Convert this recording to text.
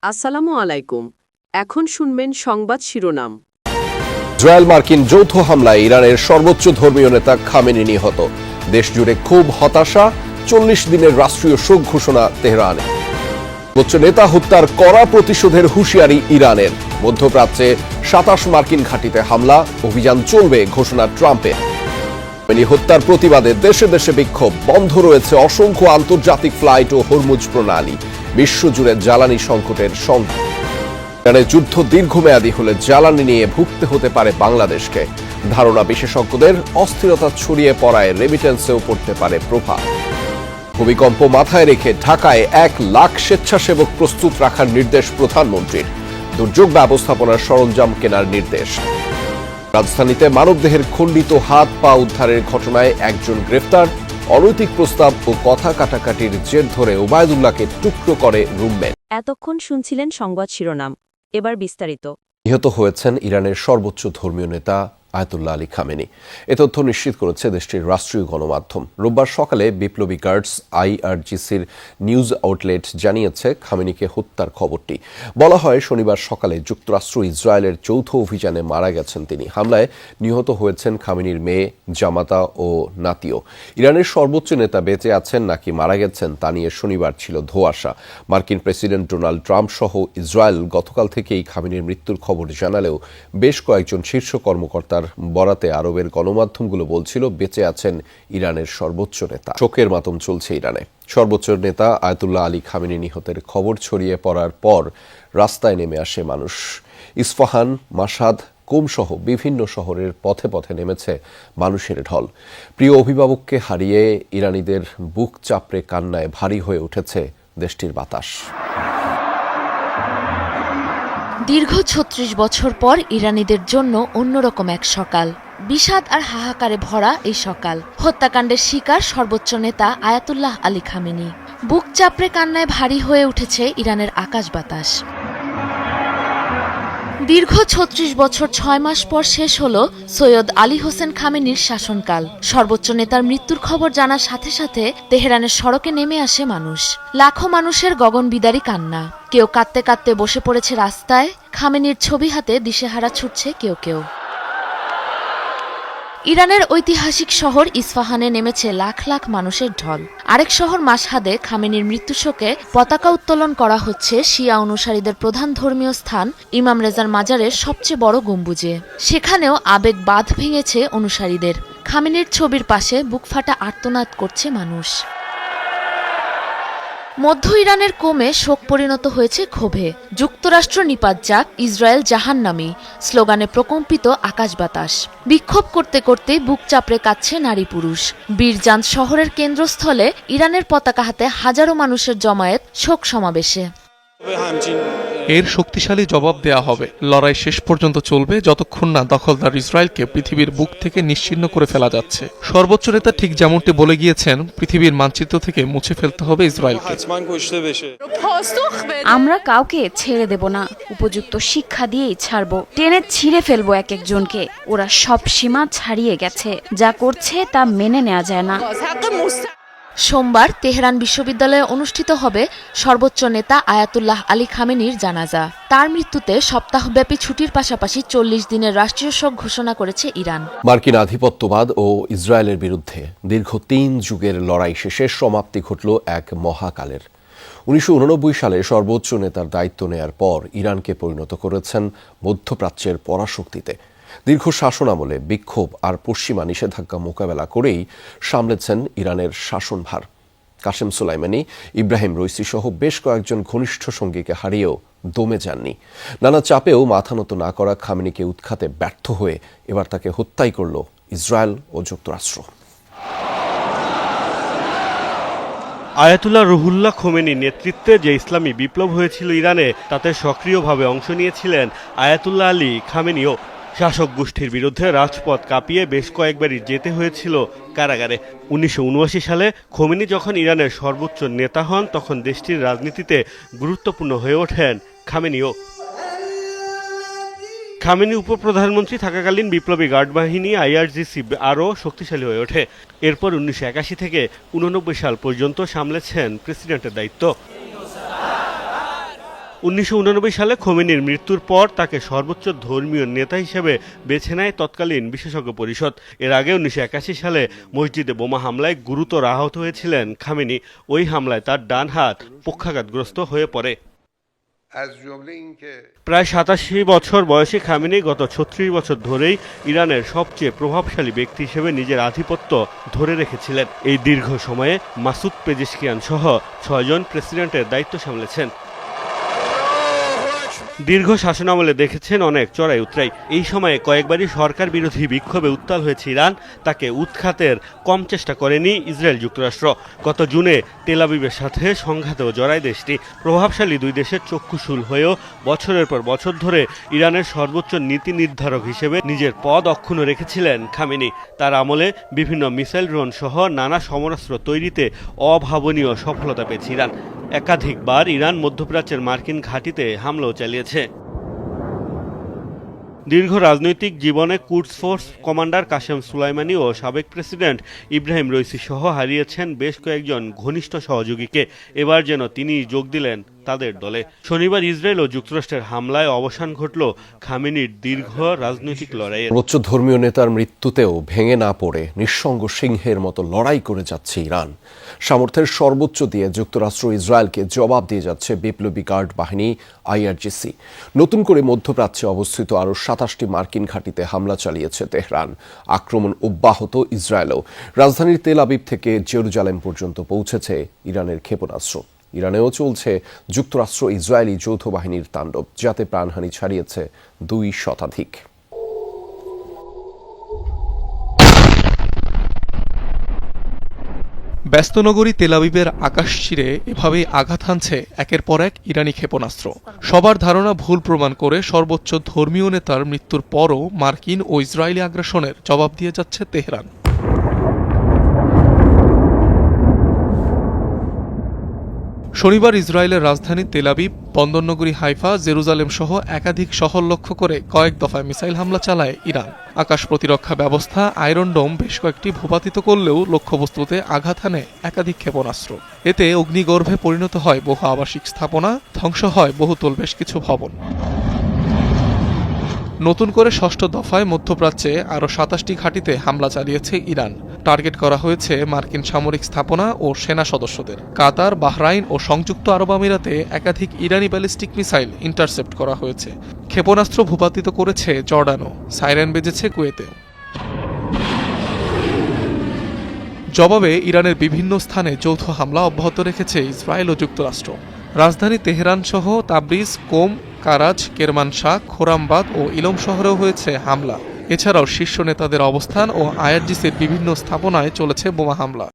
আসসালামু আলাইকুম। এখন শুনবেন সংবাদ শিরোনাম। ইসরায়েল মার্কিন যৌথ হামলায় ইরানের সর্বোচ্চ ধর্মীয় নেতা খামেনি নিহত। দেশজুড়ে খুব হতাশা, 40 দিনের রাষ্ট্রীয় শোক ঘোষণা তেহরানে। সর্বোচ্চ নেতা হত্যার কড়া প্রতিশোধের হুঁশিয়ারি ইরানের। মধ্যপ্রাচ্যে 27 মার্কিন ঘাঁটিতে হামলা, অভিযান চলবে ঘোষণা ট্রাম্পের। খামেনি হত্যার প্রতিবাদে দেশে দেশে বিক্ষোভ, বন্ধ রয়েছে অসংখ্য আন্তর্জাতিক ফ্লাইট ও হরমুজ প্রণালী। বিশ্বজুড়ে জ্বালানি সংকটের সংকট। ইরানের যুদ্ধ দীর্ঘমেয়াদী হলে জ্বালানি নিয়ে ভুগতে হতে পারে বাংলাদেশকে। ধারণা বিশেষজ্ঞদের, অস্থিরতা ছড়িয়ে পড়ায় রেমিটেন্সেও পড়তে পারে প্রভাব। ভূমিকম্প মাথায় রেখে ঢাকায় 1 লাখ স্বেচ্ছাসেবক প্রস্তুত রাখার নির্দেশ প্রধানমন্ত্রীর। দুর্যোগ ব্যবস্থাপনার সরঞ্জাম কেনার নির্দেশ। রাজধানীতে মানবদেহের খণ্ডিত হাত পা উদ্ধারের ঘটনায় একজন গ্রেফতার। অনৈতিক প্রস্তাব ও কথা কাটাকাটির জের ধরে ওবায়দুল্লাহকে টুকরো করে রুমমেট। এতক্ষণ শুনছিলেন সংবাদ শিরোনাম, এবার বিস্তারিত। নিহত হয়েছেন ইরানের সর্বোচ্চ ধর্মীয় নেতা আয়াতুল্লাহ আলী খামেনি। এ তথ্য নিশ্চিত করেছে দেশটির রাষ্ট্রীয় গণমাধ্যম। রোববার সকালে বিপ্লবী গার্ডস আইআরজিসির নিউজ আউটলেট জানিয়েছে খামেনিকে হত্যার খবরটি। বলা হয়, শনিবার সকালে যুক্তরাষ্ট্র ইসরায়েলের যৌথ অভিযানে মারা গেছেন তিনি। হামলায় নিহত হয়েছেন খামেনির মেয়ে, জামাতা ও নাতিও। ইরানের সর্বোচ্চ নেতা বেঁচে আছেন নাকি মারা গেছেন তা নিয়ে শনিবার ছিল ধোঁয়াশা। মার্কিন প্রেসিডেন্ট ডোনাল্ড ট্রাম্প সহ ইসরায়েল গতকাল থেকেই খামেনির মৃত্যুর খবর জানালেও বেশ কয়েকজন শীর্ষ কর্মকর্তার বরাতে আরবের গণমাধ্যমগুলো বলছিল বেঁচে আছেন ইরানের সর্বোচ্চ নেতা। শোকের মাতম চলছে ইরানে। সর্বোচ্চ নেতা আয়াতুল্লাহ আলী খামেনি নিহতের খবর ছড়িয়ে পড়ার পর রাস্তায় নেমে আসে মানুষ। ইস্পাহান, মাশহাদ, কুম সহ বিভিন্ন শহরের পথে পথে নেমেছে মানুষের ঢল। প্রিয় অভিভাবককে হারিয়ে ইরানিদের বুক চাপড়ে কান্নায় ভারী হয়ে উঠেছে দেশটির বাতাস। দীর্ঘ ৩৬ বছর পর ইরানিদের জন্য অন্যরকম এক সকাল। বিষাদ আর হাহাকারে ভরা এই সকাল। হত্যাকাণ্ডের শিকার সর্বোচ্চ নেতা আয়াতুল্লাহ আলী খামেনি। বুক চাপড়ে কান্নায় ভারী হয়ে উঠেছে ইরানের আকাশ বাতাস। দীর্ঘ ৩৬ বছর ৬ মাস পর শেষ হল সৈয়দ আলী হোসেন খামেনির শাসনকাল। সর্বোচ্চ নেতার মৃত্যুর খবর জানার সাথে সাথে তেহরানের সড়কে নেমে আসে মানুষ। লাখো মানুষের গগনবিদারী কান্না। কেউ কাঁদতে কাঁদতে বসে পড়েছে রাস্তায়। খামেনির ছবি হাতে দিশেহারা ছুটছে কেউ কেউ। ইরানের ঐতিহাসিক শহর ইস্পাহানে নেমেছে লাখ লাখ মানুষের ঢল। আরেক শহর মাশহাদে খামেনির মৃত্যু শোকে পতাকা উত্তোলন করা হচ্ছে শিয়া অনুসারীদের প্রধান ধর্মীয় স্থান ইমাম রেজার মাজারের সবচেয়ে বড় গম্বুজে। সেখানেও আবেগ বাঁধ ভেঙেছে অনুসারীদের। খামেনির ছবির পাশে বুকফাটা আর্তনাদ করছে মানুষ। মধ্য ইরানের কোমে শোক পরিণত হয়েছে ক্ষোভে। যুক্তরাষ্ট্র নিপাত যাক, ইসরায়েল জাহান্নামী স্লোগানে প্রকম্পিত আকাশ বাতাস। বিক্ষোভ করতে করতে বুক চাপড়ে কাঁদছে নারী পুরুষ। বীরজান শহরের কেন্দ্রস্থলে ইরানের পতাকা হাতে হাজারো মানুষের জমায়েত শোক সমাবেশে। এর শক্তিশালী জবাব দেয়া হবে। লড়াই শেষ পর্যন্ত চলবে যতক্ষণ না দখলদার ইসরায়েলকে পৃথিবীর বুক থেকে নিশ্চিহ্ন করে ফেলা যাচ্ছে। সর্বোচ্চ নেতা ঠিক যেমনটি বলে গিয়েছেন, পৃথিবীর মানচিত্র থেকে মুছে ফেলতে হবে ইসরায়েলকে। আমরা কাউকে ছেড়ে দেব না, উপযুক্ত শিক্ষা দিয়েই ছাড়বো। টেনে ছিঁড়ে ফেলবো এক একজনকে। ওরা সব সীমা ছাড়িয়ে গেছে, যা করছে তা মেনে নেওয়া যায় না। সোমবার তেহরান বিশ্ববিদ্যালয়ে অনুষ্ঠিত হবে সর্বোচ্চ নেতা আয়াতুল্লাহ আলী খামেনির জানাজা। তার মৃত্যুতে সপ্তাহব্যাপী ছুটির পাশাপাশি ৪০ দিনের রাষ্ট্রীয় শোক ঘোষণা করেছে ইরান। মার্কিন আধিপত্যবাদ ও ইসরায়েলের বিরুদ্ধে দীর্ঘ ৩ যুগের লড়াই শেষে সমাপ্তি ঘটল এক মহাকালের। ১৯৮৯ সালে সর্বোচ্চ নেতার দায়িত্ব নেয়ার পর ইরানকে পরিণত করেছেন মধ্যপ্রাচ্যের পরাশক্তিতে। দীর্ঘ শাসনামলে বিক্ষোভ আর পশ্চিমা নিষেধাজ্ঞা মোকাবেলা করেই সামলেছেন ইরানের শাসনভার। কাসেম সোলাইমানি, ইব্রাহিম রইসি সহ বেশ কয়েকজন ঘনিষ্ঠ সঙ্গীকে হারিয়েও দমে যাননি। নানা চাপেও মাথা নত না করা খামেনিকে উৎখাতে ব্যর্থ হয়ে এবার তাকে হত্যাই করল ইসরায়েল ও যুক্তরাষ্ট্র। আয়াতুল্লাহ রুহুল্লাহ খোমেনির নেতৃত্বে যে ইসলামী বিপ্লব হয়েছিল ইরানে, তাতে সক্রিয়ভাবে অংশ নিয়েছিলেন আয়াতুল্লাহ আলী খামেনিও। শাসক গোষ্ঠীর বিরুদ্ধে রাজপথ কাঁপিয়ে বেশ কয়েকবারই যেতে হয়েছিল কারাগারে। ১৯৭৯ সালে খোমেনি যখন ইরানের সর্বোচ্চ নেতা হন, তখন দেশটির রাজনীতিতে গুরুত্বপূর্ণ হয়ে ওঠেন খামেনিও। খামেনি উপপ্রধানমন্ত্রী থাকাকালীন বিপ্লবী গার্ড বাহিনী আইআরজিসি আরও শক্তিশালী হয়ে ওঠে। এরপর ১৯৮১ থেকে ৮৯ সাল পর্যন্ত সামলেছেন প্রেসিডেন্টের দায়িত্ব। 1989 সালে খোমেনির মৃত্যুর পর তাকে সর্বোচ্চ ধর্মীয় নেতা হিসেবে বেছে নেয় তৎকালীন বিশেষজ্ঞ পরিষদ। এর আগে 1981 সালে মসজিদে বোমা হামলায় গুরুতর আহত হয়েছিলেন খামেনি। ওই হামলায় তার ডান হাত পক্ষাঘাতগ্রস্ত হয়ে পড়ে। প্রায় 87 বছর বয়সী খামেনি গত 36 বছর ধরেই ইরানের সবচেয়ে প্রভাবশালী ব্যক্তি হিসেবে নিজের আধিপত্য ধরে রেখেছিলেন। এই দীর্ঘ সময়ে মাসুদ পেজেশকিয়ান সহ 6 জন প্রেসিডেন্টের দায়িত্ব সামলেছেন। দীর্ঘ শাসনামলে দেখেছেন অনেক চড়াই উতরাই। এই সময়ে কয়েকবারই সরকার বিরোধী বিক্ষোভে উত্তাল হয়েছে ইরান। তাকে উৎখাতের কম চেষ্টা করেনি ইসরায়েল যুক্তরাষ্ট্র। গত জুনে তেল আবিবের সাথে সংঘাতেও জড়ায় দেশটি। প্রভাবশালী দুই দেশের চক্ষুশূল হয়েও বছরের পর বছর ধরে ইরানের সর্বোচ্চ নীতি নির্ধারক হিসেবে নিজের পদ অক্ষুণ্ণ রেখেছিলেন খামেনি। তার আমলে বিভিন্ন মিসাইল ড্রোন সহ নানা সমরাস্ত্র তৈরিতে অভাবনীয় সফলতা পেয়েছে ইরান। একাধিকবার ইরান মধ্যপ্রাচ্যের মার্কিন ঘাঁটিতে হামলাও চালিয়েছে। দীর্ঘ রাজনৈতিক জীবনে kudos force commander Kashem Soleimani ও সাবেক প্রেসিডেন্ট ইব্রাহিম রইসি সহ হারিয়েছেন বেশ কয়েকজন ঘনিষ্ঠ সহযোগীকে। এবার যেন তিনি যোগ দিলেন তাদের দলে। শনিবার ইসরায়েল ও যুক্তরাষ্ট্রের হামলায় অবসান ঘটল খামেনির দীর্ঘ রাজনৈতিক লড়াইয়ের। সর্বোচ্চ ধর্মীয় নেতার মৃত্যুতেও ভেঙে না পড়ে নিঃসঙ্গ সিংহের মতো লড়াই করে যাচ্ছে ইরান। সামর্থ্যের সর্বোচ্চ দিয়ে যুক্তরাষ্ট্র ইসরায়েলকে জবাব দিয়ে যাচ্ছে বিপ্লবী গার্ড বাহিনী আইআরজিসি। নতুন করে মধ্যপ্রাচ্যে অবস্থিত আরও 27টি মার্কিন ঘাঁটিতে হামলা চালিয়েছে তেহরান। আক্রমণ অব্যাহত ইসরায়েলও। রাজধানীর তেল আবিব থেকে জেরুজালেম পর্যন্ত পৌঁছেছে ইরানের ক্ষেপণাস্ত্র। ইরানেও চলছে যুক্তরাষ্ট্র ইসরায়েলি যৌথ বাহিনীর তাণ্ডব, যাতে প্রাণহানি ছাড়িয়েছে 2 শতাধিক। ব্যস্ত নগরী তেল আবিবের আকাশ চিরে এভাবেই আঘাত হানছে একের পর এক ইরানি ক্ষেপণাস্ত্র। সবার ধারণা ভুল প্রমাণ করে সর্বোচ্চ ধর্মীয় নেতার মৃত্যুর পরও মার্কিন ও ইসরায়েলি আগ্রাসনের জবাব দিয়ে যাচ্ছে তেহরান। শনিবার ইসরায়েলের রাজধানী তেল আবিব, বন্দরনগরী হাইফা, জেরুজালেম সহ একাধিক শহর লক্ষ্য করে কয়েক দফায় মিসাইল হামলা চালায় ইরান। আকাশ প্রতিরক্ষা ব্যবস্থা আয়রন ডোম বেশ কয়েকটি ভূপাতিত করলেও লক্ষ্যবস্তুতে আঘাত হানে একাধিক ক্ষেপণাস্ত্র। এতে অগ্নিগর্ভে পরিণত হয় বহু আবাসিক স্থাপনা, ধ্বংস হয় বহুতল বেশ কিছু ভবন। নতুন করে 6ষ্ঠ দফায় মধ্যপ্রাচ্যে আরও 27টি ঘাঁটিতে হামলা চালিয়েছে ইরান। টার্গেট করা হয়েছে মার্কিন সামরিক স্থাপনা ও সেনা সদস্যদের। কাতার, বাহরাইন ও সংযুক্ত আরব আমিরাতে একাধিক ইরানি ব্যালিস্টিক মিসাইল ইন্টারসেপ্ট করা হয়েছে। ক্ষেপণাস্ত্র ভূপাতিত করেছে জর্ডানও। সাইরেন বেজেছে কুয়েতে। জবাবে ইরানের বিভিন্ন স্থানে যৌথ হামলা অব্যাহত রেখেছে ইসরায়েল ও যুক্তরাষ্ট্র। রাজধানী তেহরান সহ তাবরিজ, কোম, কারাজ, কেরমানশাহ, খোরামবাদ ও ইলম শহরেও হয়েছে হামলা। এছাড়াও শীর্ষ নেতাদের অবস্থান ও আইআরজিসির বিভিন্ন স্থাপনায় চলেছে বোমা হামলা।